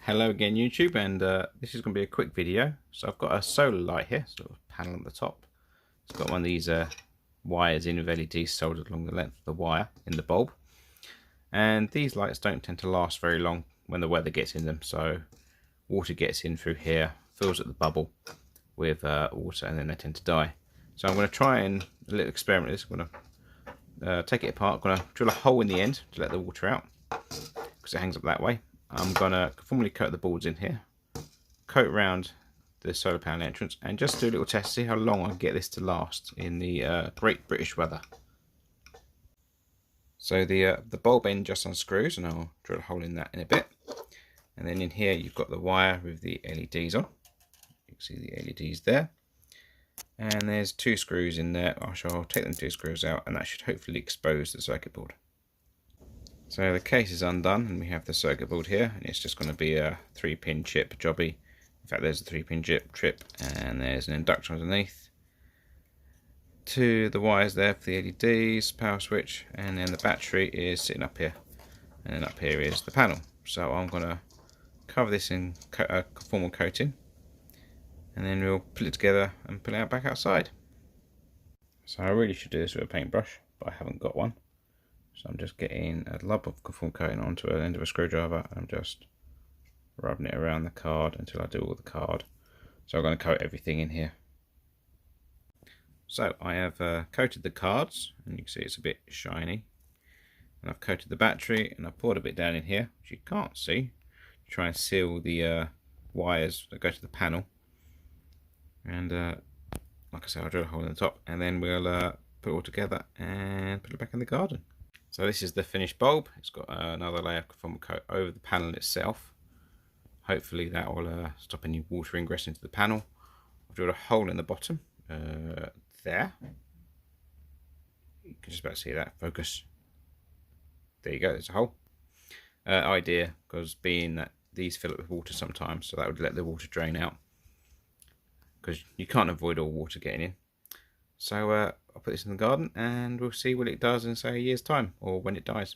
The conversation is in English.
Hello again YouTube, and this is going to be a quick video. So I've got a solar light here, sort of panel at the top. It's got one of these wires in with LEDs soldered along the length of the wire in the bulb. And these lights don't tend to last very long when the weather gets in them, so water gets in through here, fills up the bubble with water, and then they tend to die. So I'm going to try a little experiment with this. I'm going to take it apart. I'm going to drill a hole in the end to let the water out, because it hangs up that way. I'm going to formally coat the boards in here, coat around the solar panel entrance, and just do a little test to see how long I can get this to last in the great British weather. So the bulb end just unscrews, and I'll drill a hole in that in a bit. And then in here you've got the wire with the LEDs on. You can see the LEDs there. And there's two screws in there. I shall take them two screws out, and that should hopefully expose the circuit board. So the case is undone, and we have the circuit board here, and it's just going to be a 3-pin chip jobby. In fact, there's a 3-pin chip, and there's an inductor underneath. The wires there for the LEDs, power switch, and then the battery is sitting up here, and then up here is the panel. So I'm going to cover this in a formal coating, and then we'll put it together and put it out back outside. So I really should do this with a paintbrush, but I haven't got one. So I'm just getting a lump of conform coating onto the end of a screwdriver, and I'm just rubbing it around the card until I do all the card. So I'm going to coat everything in here. So I have coated the cards, and you can see it's a bit shiny. And I've coated the battery, and I've poured a bit down in here, which you can't see, to try and seal the wires that go to the panel. And like I said, I'll drill a hole in the top, and then we'll put it all together and put it back in the garden. So this is the finished bulb. It's got another layer of conformal coat over the panel itself. Hopefully that will stop any water ingress into the panel. I've drilled a hole in the bottom there. You can just about see that. Focus. There you go, there's a hole. Idea, because being that these fill up with water sometimes, so that would let the water drain out, because you can't avoid all water getting in. So I'll put this in the garden, and we'll see what it does in, say, a year's time, or when it dies.